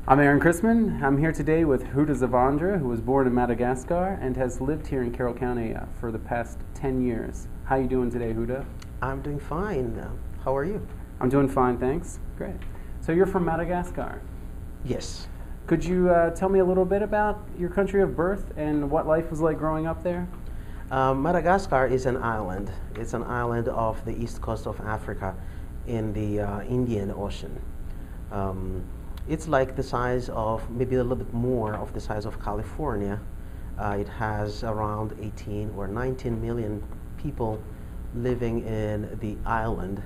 I'm Aaron Chrisman. I'm here today with Hoda Zavandro, who was born in Madagascar and has lived here in Carroll County for the past 10 years. How are you doing today, Hoda? I'm doing fine. How are you? I'm doing fine, thanks. Great. So you're from Madagascar. Yes. Could you tell me a little bit about your country of birth and what life was like growing up there? Madagascar is an island. It's an island off the east coast of Africa in the Indian Ocean. It's like the size of, maybe a little bit more of the size of California. It has around 18 or 19 million people living in the island.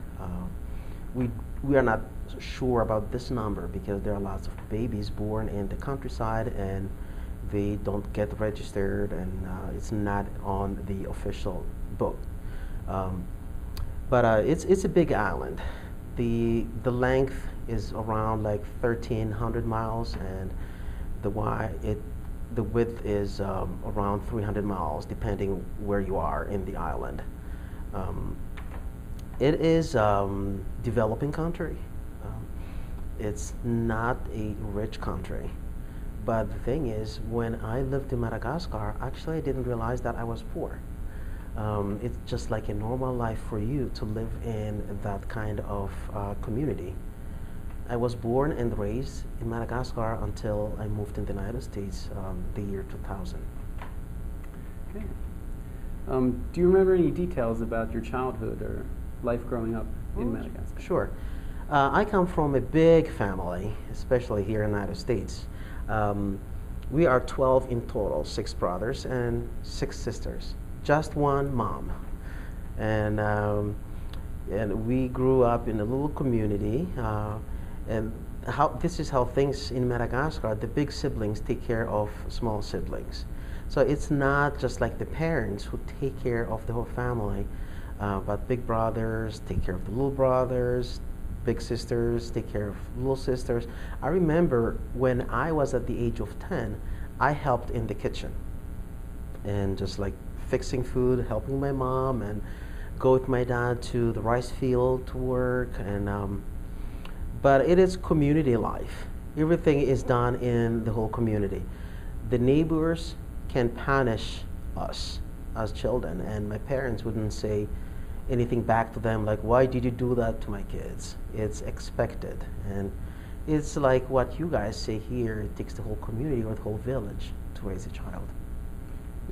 We are not sure about this number because there are lots of babies born in the countryside and they don't get registered, and it's not on the official book. But it's a big island. The length is around like 1,300 miles, and the width is around 300 miles, depending where you are in the island. It is developing country. It's not a rich country. But the thing is, when I lived in Madagascar, actually I didn't realize that I was poor. It's just like a normal life for you to live in that kind of community. I was born and raised in Madagascar until I moved in the United States the year 2000. Okay. Do you remember any details about your childhood or life growing up in Madagascar? Sure. I come from a big family, especially here in the United States. We are 12 in total, 6 brothers and 6 sisters, just one mom. And we grew up in a little community, and this is how things in Madagascar, the big siblings take care of small siblings. So it's not just like the parents who take care of the whole family, but big brothers take care of the little brothers, big sisters take care of little sisters. I remember when I was at the age of 10, I helped in the kitchen and just like fixing food, helping my mom, and go with my dad to the rice field to work. And but it is community life. Everything is done in the whole community. The neighbors can punish us as children, and my parents wouldn't say anything back to them like, why did you do that to my kids? It's expected. And it's like what you guys say here, it takes the whole community or the whole village to raise a child.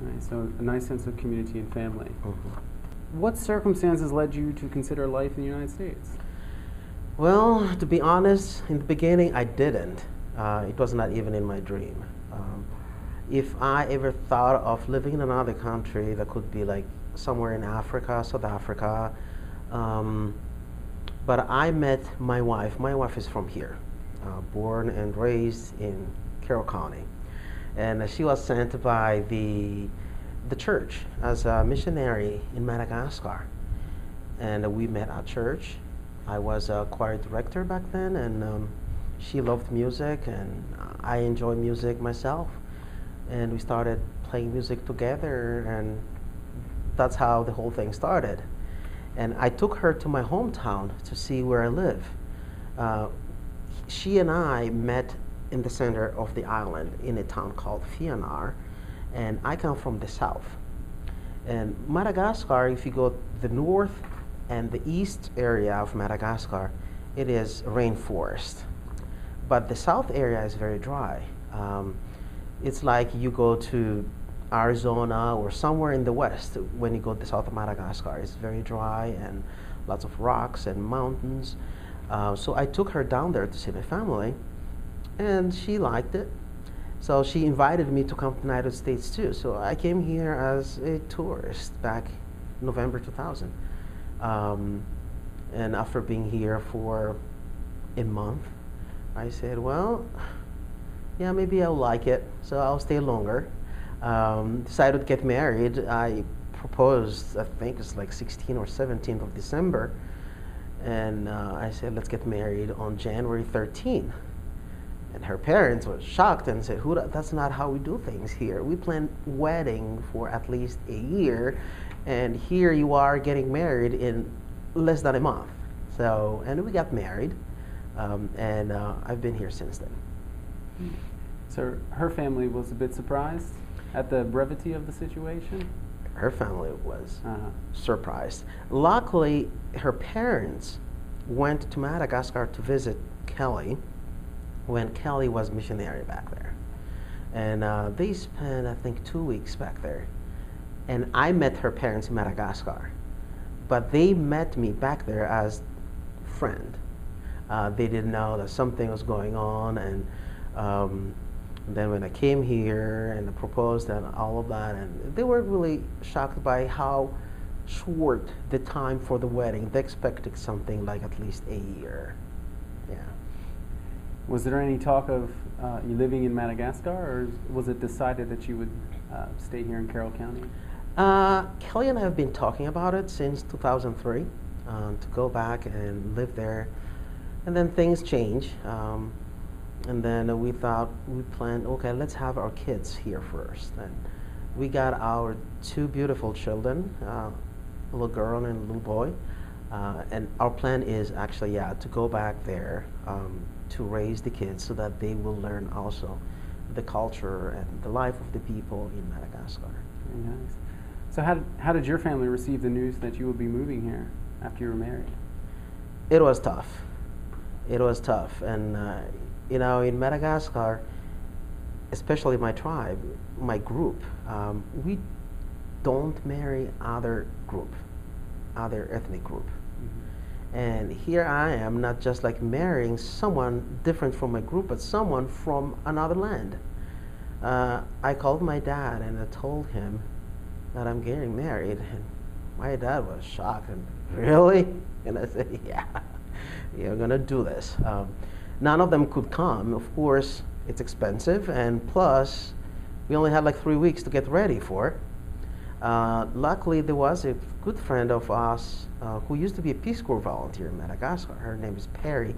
Nice. So a nice sense of community and family. Mm-hmm. What circumstances led you to consider life in the United States? Well, to be honest, in the beginning I didn't. It was not even in my dream. If I ever thought of living in another country, that could be like somewhere in Africa, South Africa. But I met my wife. My wife is from here, born and raised in Carroll County. And she was sent by the church as a missionary in Madagascar. And we met at church. I was a choir director back then, and she loved music, and I enjoy music myself. And we started playing music together, and that's how the whole thing started. And I took her to my hometown to see where I live. She and I met in the center of the island in a town called Fianar, and I come from the south. And Madagascar, if you go the north and the east area of Madagascar, it is rainforest. But the south area is very dry. It's like you go to Arizona or somewhere in the west when you go to the south of Madagascar. It's very dry and lots of rocks and mountains. So I took her down there to see my family, and she liked it. So she invited me to come to the United States too. So I came here as a tourist back November 2000. And after being here for a month, I said, well, yeah, maybe I'll like it, so I'll stay longer. Decided to get married. I proposed, I think it's like 16th or 17th of December, and I said, let's get married on January 13th. And her parents were shocked and said, that's not how we do things here. We plan wedding for at least a year, and here you are getting married in less than a month. So, and we got married, and I've been here since then. So her family was a bit surprised at the brevity of the situation? Her family was Uh-huh. surprised. Luckily, her parents went to Madagascar to visit Kelly when Kelly was missionary back there. And they spent, I think, 2 weeks back there. And I met her parents in Madagascar. But they met me back there as friend. They didn't know that something was going on, and then when I came here and I proposed and all of that, and they were really shocked by how short the time for the wedding. They expected something like at least a year. Yeah. Was there any talk of you living in Madagascar, or was it decided that you would stay here in Carroll County? Kelly and I have been talking about it since 2003 to go back and live there, and then things change. And then we planned, okay, let's have our kids here first. And we got our two beautiful children, a little girl and a little boy. And our plan is actually, to go back there to raise the kids so that they will learn also the culture and the life of the people in Madagascar. Very nice. So how did your family receive the news that you would be moving here after you were married? It was tough. It was tough. And in Madagascar, especially my tribe, my group, we don't marry other ethnic group. Mm-hmm. And here I am, not just like marrying someone different from my group, but someone from another land. I called my dad and I told him that I'm getting married, and my dad was shocked and, really? And I said, yeah, you're gonna do this. None of them could come. Of course, it's expensive, and plus, we only had like 3 weeks to get ready for it. Luckily, there was a good friend of us who used to be a Peace Corps volunteer in Madagascar. Her name is Perry.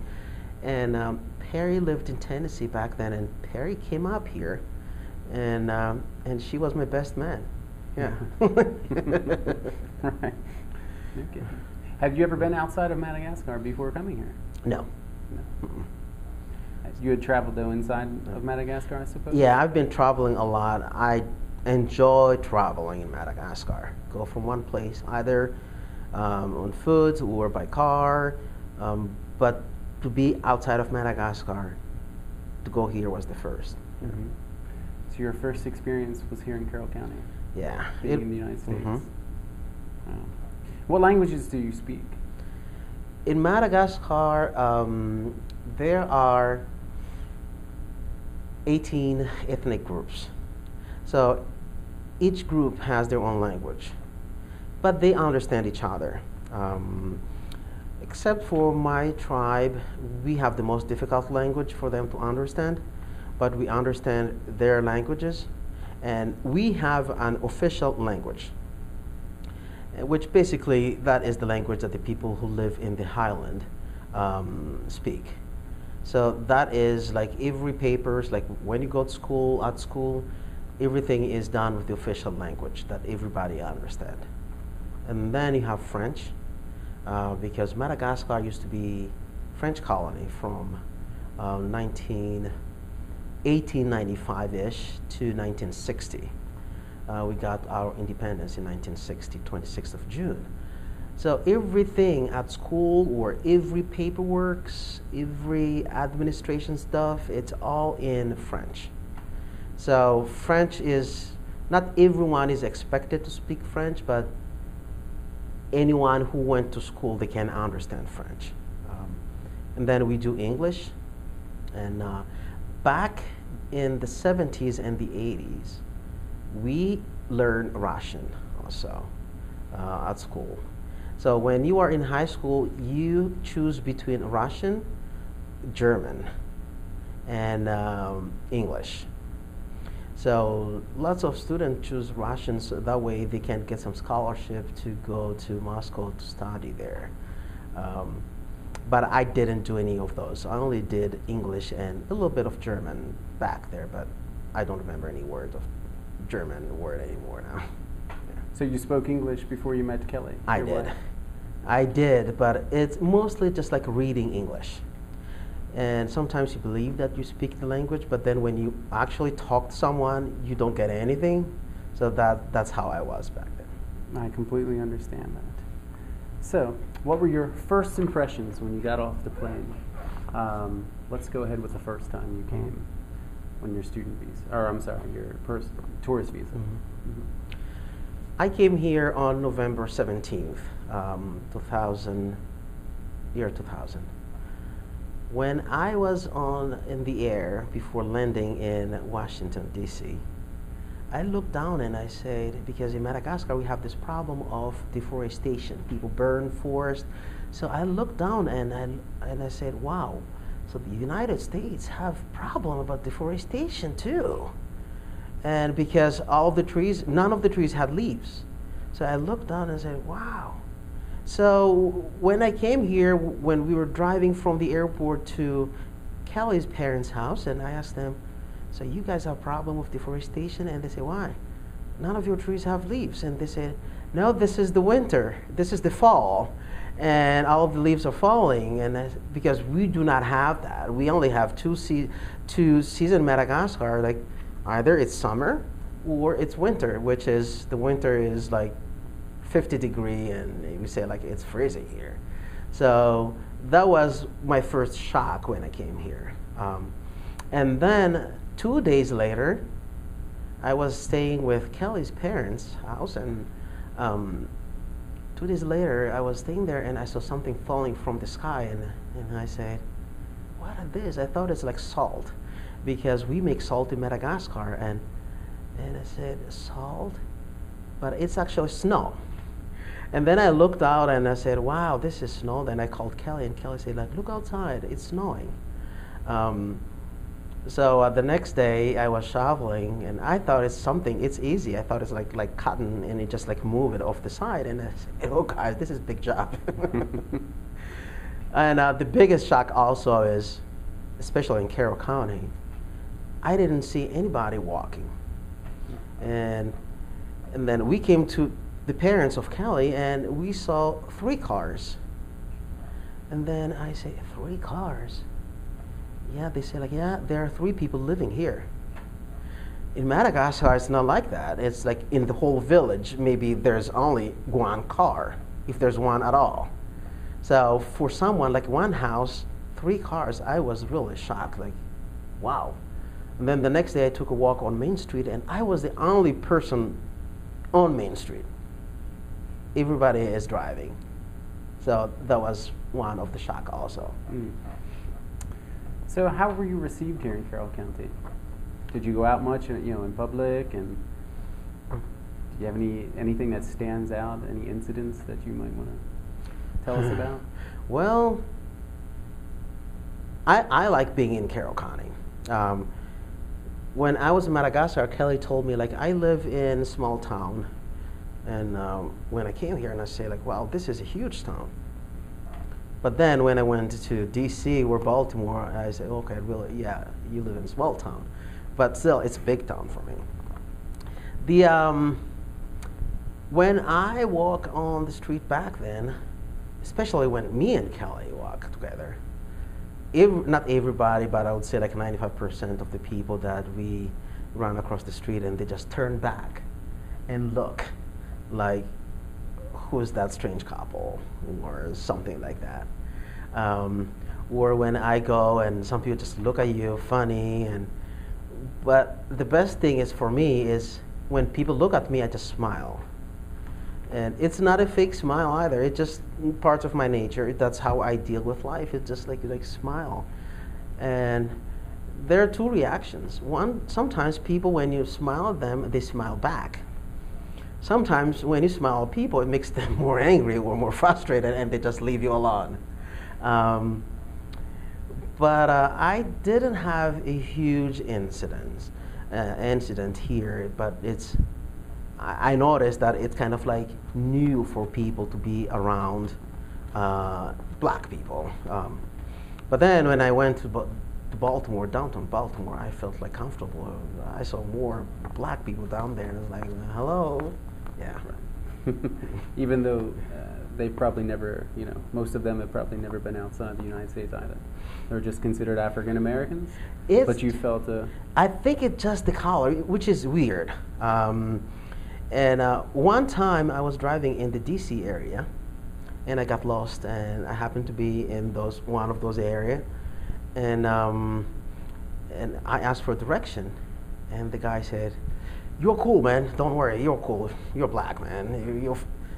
And Perry lived in Tennessee back then, and Perry came up here, and she was my best man. Yeah. Right. Okay. Have you ever been outside of Madagascar before coming here? No. No. Mm-mm. You had traveled, though, inside of Madagascar, I suppose? Yeah, I've been traveling a lot. I enjoy traveling in Madagascar. Go from one place, either on foot or by car. But to be outside of Madagascar, to go here was the first. Mm-hmm. So your first experience was here in Carroll County? Yeah. Being in the United States? Mm-hmm. Wow. What languages do you speak? In Madagascar, there are 18 ethnic groups. So each group has their own language, but they understand each other. Except for my tribe, we have the most difficult language for them to understand, but we understand their languages, and we have an official language, which basically that is the language that the people who live in the highland speak. So that is like every papers, like when you go to school, at school, everything is done with the official language that everybody understands. And then you have French, because Madagascar used to be French colony from 1895-ish to 1960. We got our independence in 1960, 26th of June. So everything at school, or every paperwork, every administration stuff, it's all in French. So French is, not everyone is expected to speak French, but anyone who went to school, they can understand French. And then we do English. And back in the 70s and the 80s, we learn Russian also at school. So when you are in high school, you choose between Russian, German, and English. So lots of students choose Russian, so that way they can get some scholarship to go to Moscow to study there. But I didn't do any of those. I only did English and a little bit of German back there, but I don't remember any words of German word anymore now. So you spoke English before you met Kelly? I did, but it's mostly just like reading English. And sometimes you believe that you speak the language, but then when you actually talk to someone, you don't get anything. So that's how I was back then. I completely understand that. So, what were your first impressions when you got off the plane? Let's go ahead with the first time you came, when your student visa, or I'm sorry, your tourist visa. I came here on November 17th, 2000, year 2000. When I was in the air before landing in Washington, D.C., I looked down and I said, because in Madagascar we have this problem of deforestation. People burn forest. So I looked down and I said, wow, so the United States have problem about deforestation too. And because all of the trees, none of the trees had leaves. So I looked down and said, wow. So when I came here, when we were driving from the airport to Kelly's parents' house, and I asked them, so you guys have a problem with deforestation? And they said, why? None of your trees have leaves. And they said, no, this is the winter. This is the fall. And all of the leaves are falling. And because we do not have that. We only have two seasons in Madagascar. Like either it's summer or it's winter, which is, the winter is like 50 degrees, and we say like it's freezing here. So that was my first shock when I came here. And then 2 days later, I was staying with Kelly's parents' house, and 2 days later, I was staying there, and I saw something falling from the sky, and I said, what is this? I thought it's like salt, because we make salt in Madagascar, and I said, salt? But it's actually snow. And then I looked out and I said, wow, this is snow. Then I called Kelly, and Kelly said, like, look outside, it's snowing. So the next day I was shoveling, and I thought it's easy. I thought it's like cotton, and you just like move it off the side. And I said, oh guys, this is a big job. And the biggest shock also is, especially in Carroll County, I didn't see anybody walking. And then we came to the parents of Kelly, and we saw 3 cars. And then I say, 3 cars? Yeah, they say like, yeah, there are 3 people living here. In Madagascar, it's not like that. It's like in the whole village, maybe there's only 1 car, if there's one at all. So for someone like one house, 3 cars, I was really shocked, like, wow. And then the next day I took a walk on Main Street, and I was the only person on Main Street. Everybody is driving. So that was one of the shock also. So how were you received here in Carroll County? Did you go out much, in public, and do you have anything that stands out, any incidents that you might want to tell us about? Well, I like being in Carroll County. When I was in Madagascar, Kelly told me, like, I live in a small town. And when I came here, and I say, like, wow, this is a huge town. But then when I went to D.C. or Baltimore, I said, okay, really, yeah, you live in a small town. But still, it's a big town for me. When I walk on the street back then, especially when me and Kelly walk together, not everybody, but I would say like 95% of the people that we run across the street, and they just turn back and look like, who's that strange couple, or something like that. Or when I go and some people just look at you funny, but the best thing is for me is when people look at me, I just smile. And it's not a fake smile either. It's just part of my nature. That's how I deal with life. It's just like smile. And there are 2 reactions. One, sometimes people, when you smile at them, they smile back. Sometimes when you smile at people, it makes them more angry or more frustrated, and they just leave you alone. But I didn't have a huge incident here, but I noticed that it's kind of like new for people to be around black people. But then when I went to Baltimore, downtown Baltimore, I felt like comfortable. I saw more black people down there, and I was like, hello. Yeah. Even though they've probably never, most of them have probably never been outside the United States either. They're just considered African Americans. But you felt I think it's just the color, which is weird. And one time I was driving in the DC area, and I got lost, and I happened to be in one of those areas, and I asked for direction, and the guy said, "You're cool, man. Don't worry. You're cool. You're black, man."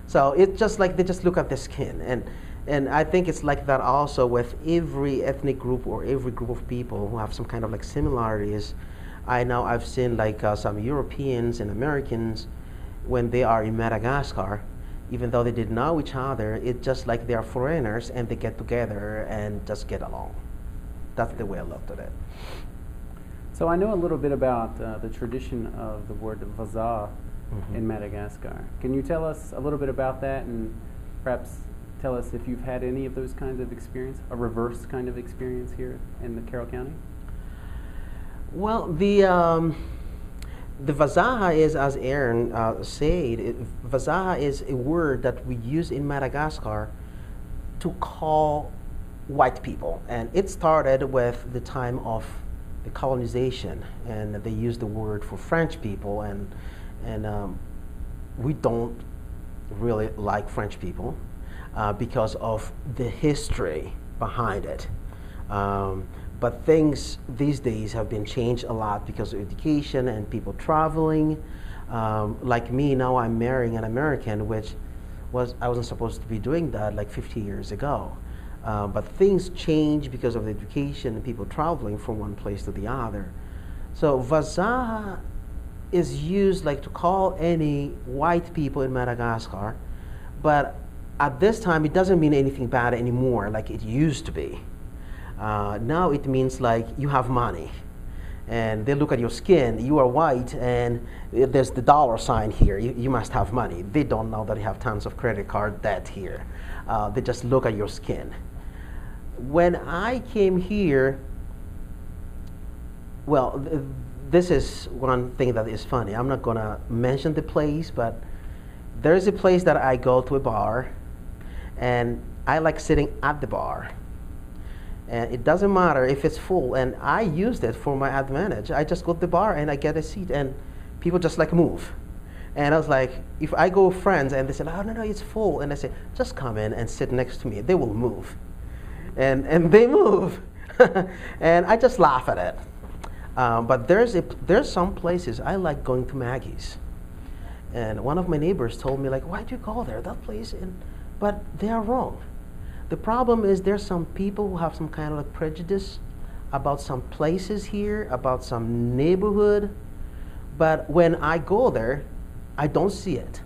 So it's just like they just look at the skin, and I think it's like that also with every ethnic group or every group of people who have some kind of like similarities. I've seen like some Europeans and Americans when they are in Madagascar, even though they didn't know each other, it's just like they are foreigners and they get together and just get along. That's the way I looked at it. So I know a little bit about the tradition of the word vaza in Madagascar. Can you tell us a little bit about that, and perhaps tell us if you've had any of those kinds of experience, a reverse kind of experience here in the Carroll County? Well, the vazaha is, as Aaron said, vazaha is a word that we use in Madagascar to call white people, and it started with the time of the colonization, and they used the word for French people, and we don't really like French people because of the history behind it. But things these days have been changed a lot because of education and people traveling. Like me, now I'm marrying an American, which I wasn't supposed to be doing that like 50 years ago. But things change because of the education and people traveling from one place to the other. So vazaha is used like to call any white people in Madagascar, but at this time it doesn't mean anything bad anymore like it used to be. Now it means like you have money, and they look at your skin, you are white, and there's the dollar sign here, you must have money. They don't know that you have tons of credit card debt here. They just look at your skin. When I came here, well, this is one thing that is funny. I'm not gonna mention the place, but there's a place that I go to, a bar, and I like sitting at the bar. And it doesn't matter if it's full, and I used it for my advantage. I just go to the bar and I get a seat, and people just like move. And I was like, if I go with friends and they say, "Oh, no, it's full," and I say, "Just come in and sit next to me," they will move. And they move. And I just laugh at it. But there's some places I like going to Maggie's. And one of my neighbors told me, like, "Why'd you go there, that place?" But they are wrong. The problem is there's some people who have some kind of like prejudice about some places here, about some neighborhood. But when I go there, I don't see it.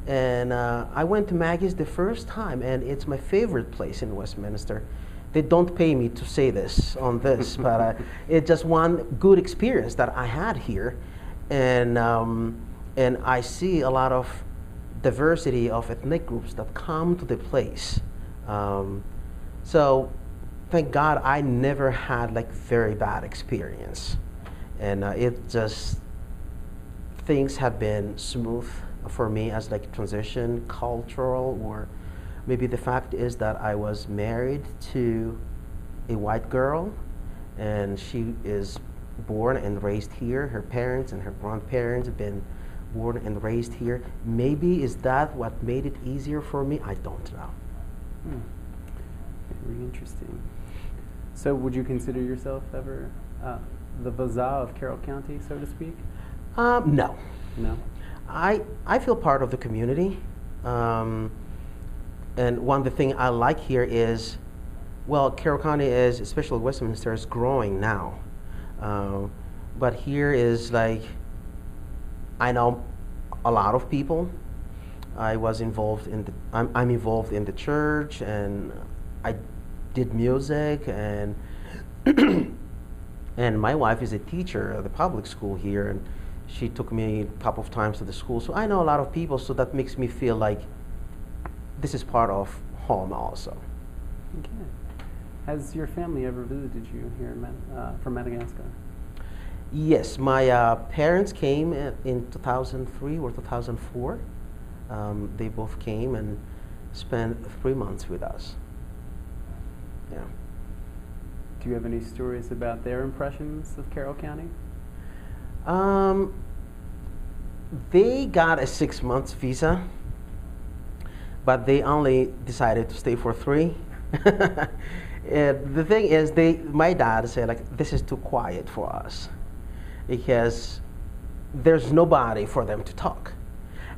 And I went to Maggie's the first time, and it's my favorite place in Westminster. They don't pay me to say this on this, but it's just one good experience that I had here. And I see a lot of diversity of ethnic groups that come to the place. So thank God I never had like very bad experience. And things have been smooth for me as like transition, cultural, or maybe the fact is that I was married to a white girl, and she is born and raised here. Her parents and her grandparents have been born and raised here. Maybe is that what made it easier for me? I don't know. Very interesting. So would you consider yourself ever the vaza of Carroll County, so to speak? No. No? I feel part of the community. And one of the things I like here is, well, Carroll County is, especially Westminster, is growing now. But here is like, I know a lot of people. I was involved in I'm involved in the church, and I did music, and and my wife is a teacher at the public school here, and she took me a couple of times to the school. So I know a lot of people, so that makes me feel like this is part of home also. Okay. Has your family ever visited you here from Madagascar? Yes, my parents came in 2003 or 2004. They both came, and spent 3 months with us. Yeah. Do you have any stories about their impressions of Carroll County? They got a 6 months visa, but they only decided to stay for 3. The thing is, my dad said, like, this is too quiet for us because there's nobody for them to talk.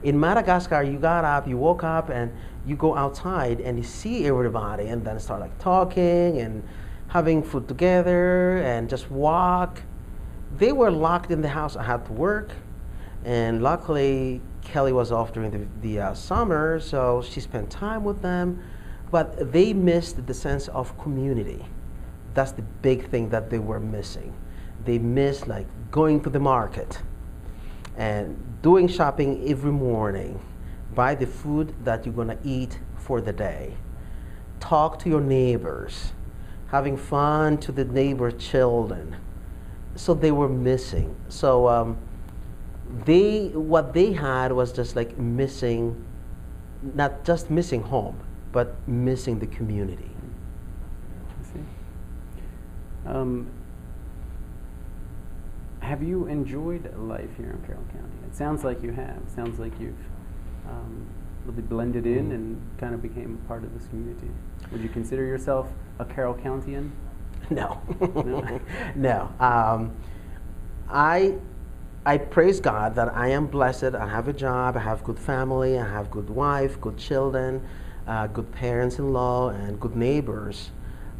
In Madagascar, you got up, you woke up, and you go outside and you see everybody, and then start like talking and having food together and just walk. They were locked in the house. I had to work, and luckily Kelly was off during the summer, so she spent time with them. But they missed the sense of community. That's the big thing that they were missing. They missed like going to the market and doing shopping every morning, buy the food that you're gonna eat for the day, talk to your neighbors, having fun to the neighbor children. So they were missing. So what they had was just like missing, not just missing home, but missing the community. I see. Have you enjoyed life here in Carroll County? It sounds like you have. It sounds like you've really blended in and kind of became a part of this community. Would you consider yourself a Carroll Countian? No. No? No. I praise God that I am blessed. I have a job, I have good family, I have good wife, good children, good parents-in-law, and good neighbors.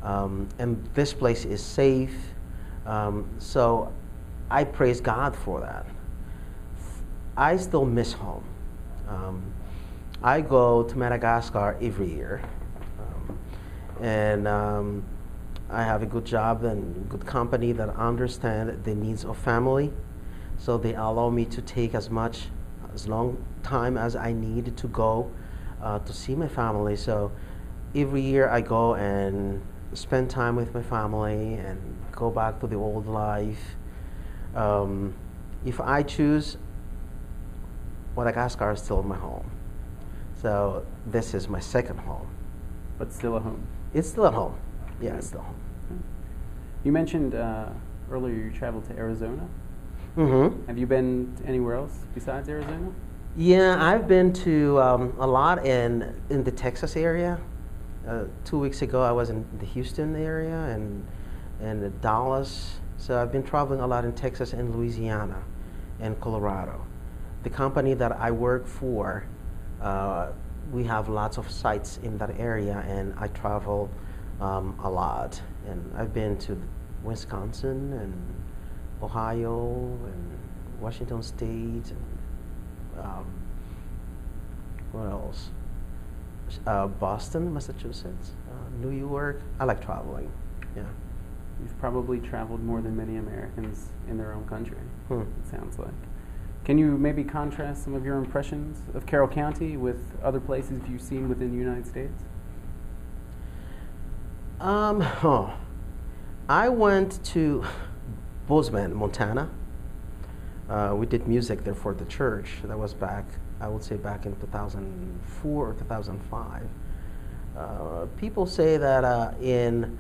And this place is safe. So I praise God for that. I still miss home. I go to Madagascar every year. And I have a good job and good company that understand the needs of family. So they allow me to take as long time as I need to go to see my family. So every year I go and spend time with my family and go back to the old life. If I choose, Madagascar is still my home. So this is my second home. But still a home. It's still at home. Yeah, it's still home. You mentioned earlier you traveled to Arizona. Mm-hmm. Have you been to anywhere else besides Arizona? Yeah, I've been to a lot in the Texas area. 2 weeks ago, I was in the Houston area and Dallas. So I've been traveling a lot in Texas and Louisiana and Colorado. The company that I work for, we have lots of sites in that area, and I travel a lot. And I've been to Wisconsin and Ohio and Washington State and what else? Boston, Massachusetts, New York. I like traveling. Yeah. You've probably traveled more than many Americans in their own country. Hmm. It sounds like. Can you maybe contrast some of your impressions of Carroll County with other places you've seen within the United States? I went to Bozeman, Montana. We did music there for the church. That was back, I would say back in 2004 or 2005. People say that in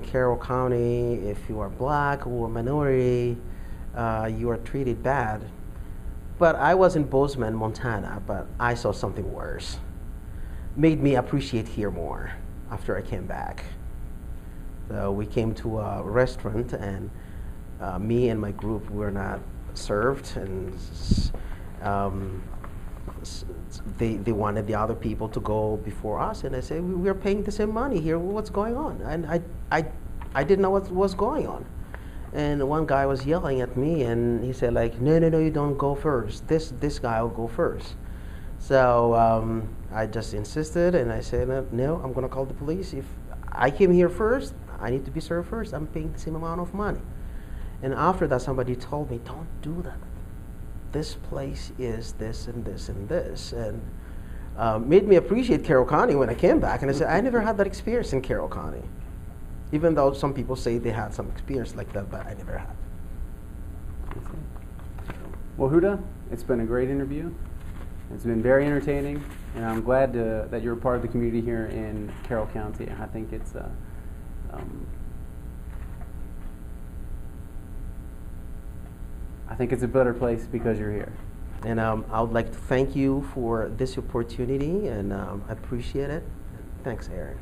Carroll County, if you are black or minority, you are treated bad. But I was in Bozeman, Montana, but I saw something worse. Made me appreciate here more after I came back. So we came to a restaurant, and me and my group were not served, and they wanted the other people to go before us, and I said, we are paying the same money here, what's going on? And I didn't know what was going on. And one guy was yelling at me, and he said, like, no, you don't go first. This guy will go first. So I just insisted, and I said, no, I'm going to call the police. If I came here first, I need to be served first. I'm paying the same amount of money. And after that, somebody told me, don't do that. This place is this and this and this. And made me appreciate Carroll County when I came back. And I said, I never had that experience in Carroll County. Even though some people say they had some experience like that, but I never had. Well, Hoda, it's been a great interview. It's been very entertaining, and I'm glad that you're a part of the community here in Carroll County. I think it's a better place because you're here. And I would like to thank you for this opportunity, and I appreciate it. Thanks, Aaron.